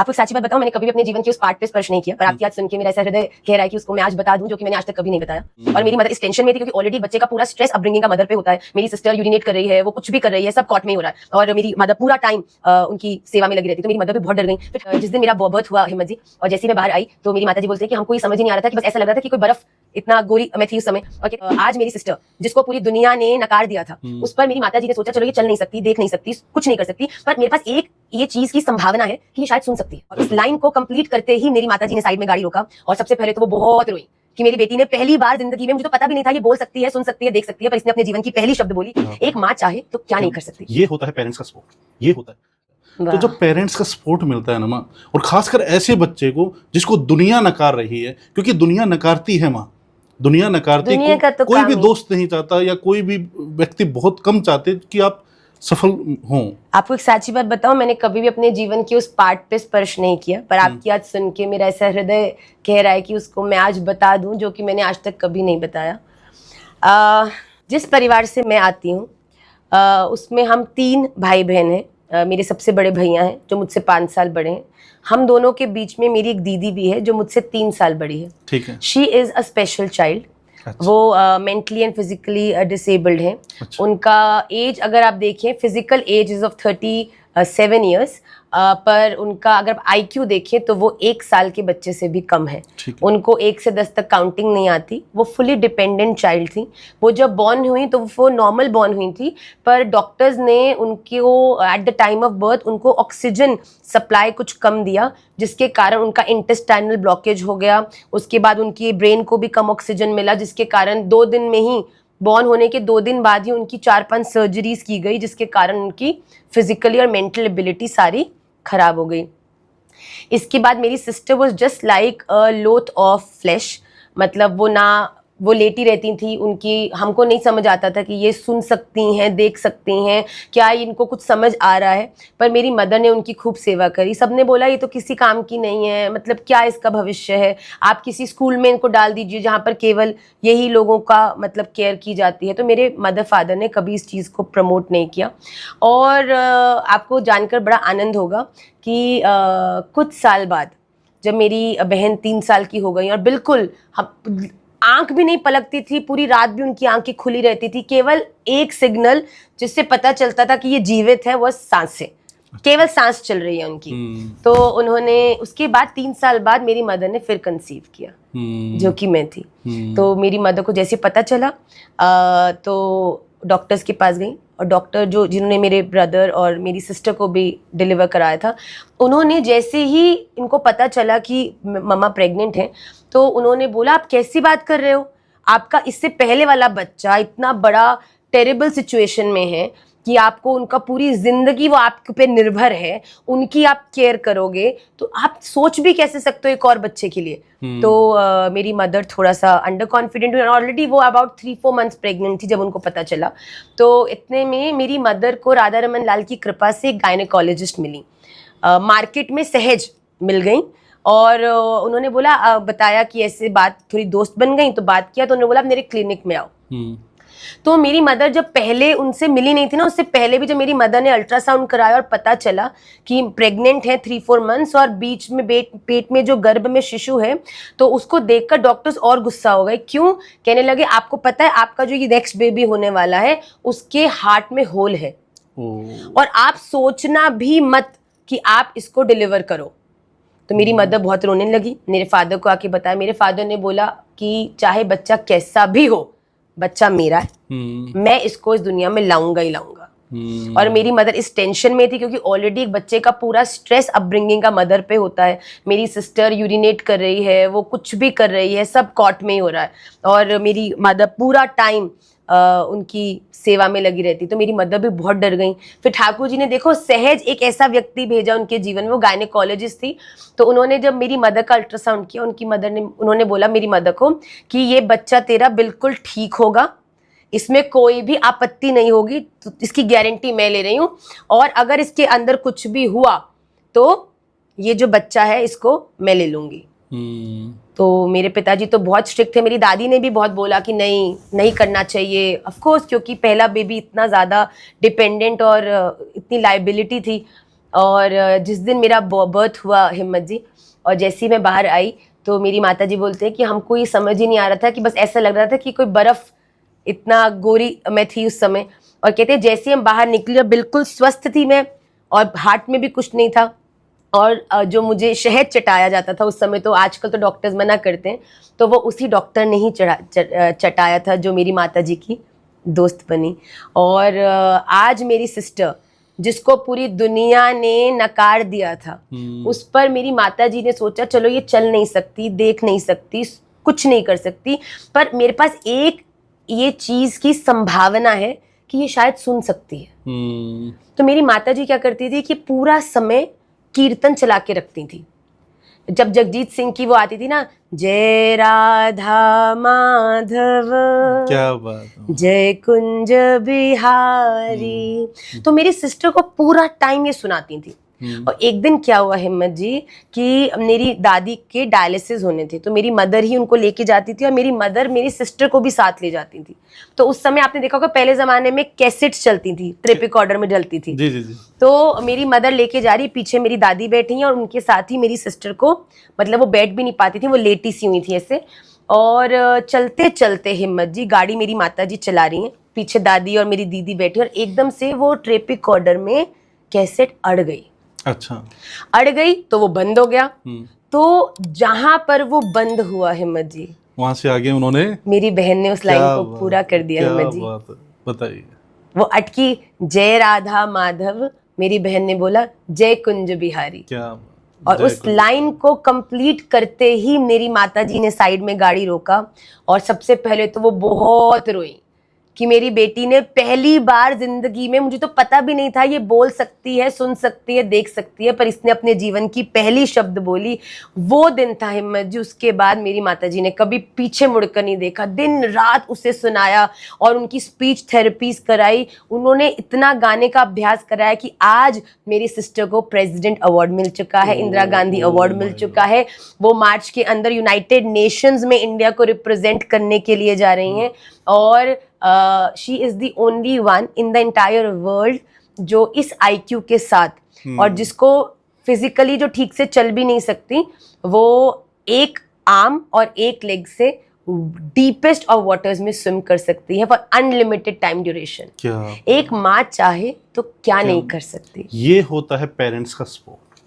आपको सच्ची बात बताऊं, मैंने कभी भी अपने जीवन के उस पार्ट पे स्पर्श नहीं किया, पर आपकी आज सुन के मेरा ऐसा हृदय कह रहा है कि उसको मैं आज बता दूं, जो कि मैंने आज तक कभी नहीं बताया। और मेरी मदर इस टेंशन में थी क्योंकि ऑलरेडी बच्चे का पूरा स्ट्रेस अपब्रिंगिंग का मदर पे होता है। मेरी सिस्टर यूरिनेट कर रही है, वो कुछ भी कर रही है, सब कॉट में ही हो रहा है, और मेरी मदर पूरा टाइम उनकी सेवा में लगी रहती। तो मेरी मदर भी बहुत डर गई। फिर जिस दिन मेरा बर्थ हुआ हिम्मत जी, और जैसे मैं बाहर आई तो मेरी माता जी बोलते हैं कि हमको ये समझ ही नहीं आ रहा था, कि बस ऐसा लग रहा था कि कोई बर्फ, इतना गोरी मैं थी उस समय। और आज मेरी सिस्टर, जिसको पूरी दुनिया ने नकार दिया था, उस पर मेरी माता जी ने सोचा चलो ये चल नहीं सकती, देख नहीं सकती, कुछ नहीं कर सकती, पर मेरे पास एक ये चीज की संभावना है कि ये शायद सुन सकती है। और इस लाइन को कंप्लीट करते ही मेरी माता जी ने साइड में गाड़ी रोका, और सबसे पहले तो वो बहुत रोई कि मेरी बेटी ने पहली बार जिंदगी में, मुझे तो पता भी नहीं था ये बोल सकती है, सुन सकती है, देख सकती है, पर इसने अपने जीवन की पहली शब्द बोली, एक माँ चाहे तो क्या नहीं कर सकती। ये होता है पेरेंट्स का सपोर्ट, ये होता है। तो जब पेरेंट्स का सपोर्ट मिलता है ना माँ, और खासकर ऐसे बच्चे को जिसको दुनिया नकार रही है, क्योंकि दुनिया नकारती है माँ, दुनिया नकारती है, तो कोई भी दोस्त नहीं चाहता, या कोई भी व्यक्ति बहुत कम चाहते कि आप सफल हों। आपको एक सच्ची बात बताऊं, मैंने कभी भी अपने जीवन के उस पार्ट पे स्पर्श नहीं किया, पर आपकी आज सुन के मेरा ऐसा हृदय कह रहा है कि उसको मैं आज बता दूं, जो कि मैंने आज तक कभी नहीं बताया। जिस परिवार से मैं आती हूँ उसमें हम 3 भाई बहन हैं। मेरे सबसे बड़े भैया हैं जो मुझसे 5 साल बड़े हैं। हम दोनों के बीच में मेरी एक दीदी भी है जो मुझसे 3 साल बड़ी है। ठीक है। She is a special child. अच्छा। वो मेंटली एंड फिजिकली डिसेबल्ड है। अच्छा। उनका एज अगर आप देखें, physical age is of 37 years, पर उनका अगर आप IQ देखें तो वो 1 साल के बच्चे से भी कम है। उनको 1 से 10 तक काउंटिंग नहीं आती। वो फुली डिपेंडेंट चाइल्ड थी। वो जब बॉर्न हुई तो वो नॉर्मल बॉर्न हुई थी, पर डॉक्टर्स ने उनको at the time of birth उनको ऑक्सीजन सप्लाई कुछ कम दिया, जिसके कारण उनका इंटेस्टाइनल ब्लॉकेज हो गया। उसके बाद उनकी ब्रेन को भी कम ऑक्सीजन मिला, जिसके कारण 2 दिन में ही, बॉर्न होने के 2 दिन बाद ही उनकी 4-5 सर्जरीज की गई, जिसके कारण उनकी फिजिकली और मेंटल एबिलिटी सारी खराब हो गई। इसके बाद मेरी सिस्टर वाज जस्ट लाइक अ लोथ ऑफ फ्लैश, मतलब वो लेटी रहती थी। उनकी, हमको नहीं समझ आता था कि ये सुन सकती हैं, देख सकती हैं, क्या इनको कुछ समझ आ रहा है, पर मेरी मदर ने उनकी खूब सेवा करी। सबने बोला ये तो किसी काम की नहीं है, मतलब क्या इसका भविष्य है, आप किसी स्कूल में इनको डाल दीजिए जहाँ पर केवल यही लोगों का मतलब केयर की जाती है। तो मेरे मदर फादर ने कभी इस चीज़ को प्रमोट नहीं किया। और आपको जानकर बड़ा आनंद होगा कि कुछ साल बाद जब मेरी बहन 3 साल की हो गई, और बिल्कुल हम आंख भी नहीं पलकती थी, पूरी रात भी उनकी आंखें खुली रहती थी, केवल एक सिग्नल जिससे पता चलता था कि ये जीवित है, वो सांस है, केवल सांस चल रही है उनकी। तो उन्होंने उसके बाद 3 साल बाद मेरी मदर ने फिर कंसीव किया, जो कि मैं थी। तो मेरी मदर को जैसे पता चला तो डॉक्टर्स के पास गई, और डॉक्टर जिन्होंने मेरे ब्रदर और मेरी सिस्टर को भी डिलीवर कराया था, उन्होंने जैसे ही इनको पता चला कि मम्मा प्रेग्नेंट है, तो उन्होंने बोला आप कैसी बात कर रहे हो, आपका इससे पहले वाला बच्चा इतना बड़ा टेरिबल सिचुएशन में है कि आपको उनका पूरी जिंदगी वो आपके पे निर्भर है, उनकी आप केयर करोगे, तो आप सोच भी कैसे सकते हो एक और बच्चे के लिए। तो मेरी मदर थोड़ा सा अंडर कॉन्फिडेंट हुई, ऑलरेडी वो अबाउट 3-4 मंथ्स प्रेग्नेंट थी जब उनको पता चला। तो इतने में मेरी मदर को राधा रमन लाल की कृपा से एक गायनेकोलॉजिस्ट मिली, मार्केट में सहज मिल गई, और उन्होंने बोला बताया कि ऐसे बात, थोड़ी दोस्त बन गई, तो बात किया, तो उन्होंने बोला आप मेरे क्लिनिक में आओ। तो मेरी मदर जब पहले उनसे मिली नहीं थी ना, उससे पहले भी जब मेरी मदर ने अल्ट्रासाउंड कराया और पता चला कि प्रेग्नेंट है 3-4 मंथ्स, और बीच में पेट में जो गर्भ में शिशु है, तो उसको देखकर डॉक्टर्स और गुस्सा हो गए। क्यों? कहने लगे आपको पता है आपका जो ये नेक्स्ट बेबी होने वाला है उसके हार्ट में होल है, और आप सोचना भी मत कि आप इसको डिलीवर करो। तो मेरी मदर बहुत रोने लगी, मेरे फादर को आके बताया। मेरे फादर ने बोला कि चाहे बच्चा कैसा भी हो, बच्चा मेरा है, मैं इसको इस दुनिया में लाऊंगा ही लाऊंगा। और मेरी मदर इस टेंशन में थी क्योंकि ऑलरेडी एक बच्चे का पूरा स्ट्रेस अपब्रिंगिंग का मदर पे होता है। मेरी सिस्टर यूरिनेट कर रही है, वो कुछ भी कर रही है, सब कॉट में ही हो रहा है, और मेरी मदर पूरा टाइम उनकी सेवा में लगी रहती। तो मेरी मदर भी बहुत डर गई। फिर ठाकुर जी ने देखो सहज एक ऐसा व्यक्ति भेजा उनके जीवन में, वो गायनेकोलॉजिस्ट थी। तो उन्होंने जब मेरी मदर का अल्ट्रासाउंड किया, उन्होंने बोला मेरी मदर को कि ये बच्चा तेरा बिल्कुल ठीक होगा, इसमें कोई भी आपत्ति नहीं होगी, तो इसकी गारंटी मैं ले रही हूँ, और अगर इसके अंदर कुछ भी हुआ तो ये जो बच्चा है इसको मैं ले लूंगी। तो मेरे पिताजी तो बहुत स्ट्रिक्ट थे। मेरी दादी ने भी बहुत बोला कि नहीं करना चाहिए, ऑफ कोर्स, क्योंकि पहला बेबी इतना ज़्यादा डिपेंडेंट और इतनी लाइबिलिटी थी। और जिस दिन मेरा बर्थ हुआ हिम्मत जी, और जैसे ही मैं बाहर आई तो मेरी माता जी बोलते हैं कि हमको ये समझ ही नहीं आ रहा था, कि बस ऐसा लग रहा था कि कोई बर्फ, इतना गोरी मैं थी उस समय। और कहते हैं जैसे ही हम बाहर निकले बिल्कुल स्वस्थ थी मैं, और हार्ट में भी कुछ नहीं था। और जो मुझे शहद चटाया जाता था उस समय, तो आजकल तो डॉक्टर्स मना करते हैं, तो वो उसी डॉक्टर ने ही चटाया था जो मेरी माता जी की दोस्त बनी। और आज मेरी सिस्टर, जिसको पूरी दुनिया ने नकार दिया था, उस पर मेरी माता जी ने सोचा चलो ये चल नहीं सकती, देख नहीं सकती, कुछ नहीं कर सकती, पर मेरे पास एक ये चीज की संभावना है कि ये शायद सुन सकती है। तो मेरी माता जी क्या करती थी कि पूरा समय कीर्तन चला के रखती थी। जब जगजीत सिंह की वो आती थी ना, जय राधा माधव, क्या बात है, जय कुंज बिहारी, तो मेरी सिस्टर को पूरा टाइम ये सुनाती थी। और एक दिन क्या हुआ हिम्मत जी कि मेरी दादी के डायलिसिस होने थे, तो मेरी मदर ही उनको लेके जाती थी, और मेरी मदर मेरी सिस्टर को भी साथ ले जाती थी। तो उस समय आपने देखा होगा पहले जमाने में कैसेट्स चलती थी, टेप रिकॉर्डर में डलती थी। जी जी जी। तो मेरी मदर लेके जा रही, पीछे मेरी दादी बैठी हैं, और उनके साथ ही मेरी सिस्टर को, मतलब वो बैठ भी नहीं पाती थी, वो लेटी सी हुई थी ऐसे। और चलते चलते हिम्मत जी गाड़ी मेरी माता जी चला रही हैं, पीछे दादी और मेरी दीदी बैठी, और एकदम से वो टेप रिकॉर्डर में कैसेट अड़ गई। अच्छा, अड़ गई तो वो बंद हो गया। तो जहां पर वो बंद हुआ हिम्मत जी, वहां से आगे उन्होंने, मेरी बहन ने उस लाइन को पूरा कर दिया हिम्मत जी। बताइए। वो अटकी जय राधा माधव, मेरी बहन ने बोला जय कुंज बिहारी। क्या, और उस लाइन को कंप्लीट करते ही मेरी माता जी ने साइड में गाड़ी रोका, और सबसे पहले तो वो बहुत रोई कि मेरी बेटी ने पहली बार जिंदगी में, मुझे तो पता भी नहीं था ये बोल सकती है, सुन सकती है, देख सकती है, पर इसने अपने जीवन की पहली शब्द बोली। वो दिन था हिम्मत जी, उसके बाद मेरी माताजी ने कभी पीछे मुड़कर नहीं देखा, दिन रात उसे सुनाया और उनकी स्पीच थेरेपीज कराई। उन्होंने इतना गाने का अभ्यास कराया कि आज मेरी सिस्टर को प्रेसिडेंट अवार्ड मिल चुका है, इंदिरा गांधी अवार्ड मिल चुका है। वो मार्च के अंदर यूनाइटेड नेशंस में इंडिया को रिप्रेजेंट करने के लिए जा रही हैं। और she is the only one in the entire world जो इस IQ के साथ, और जिसको फिजिकली जो ठीक से चल भी नहीं सकती, वो एक आर्म और एक लेग से डीपेस्ट ऑफ वाटर्स में स्विम कर सकती है फॉर अनलिमिटेड टाइम ड्यूरेशन। क्या एक माँ चाहे तो क्या नहीं कर सकती। ये होता है पेरेंट्स का सपोर्ट,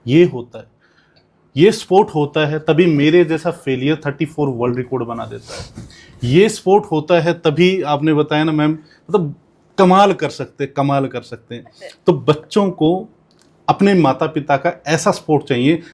ये होता है, ये स्पोर्ट होता है तभी मेरे जैसा फेलियर 34 वर्ल्ड रिकॉर्ड बना देता है। ये स्पोर्ट होता है तभी आपने बताया ना मैम, मतलब कमाल कर सकते हैं। तो बच्चों को अपने माता पिता का ऐसा सपोर्ट चाहिए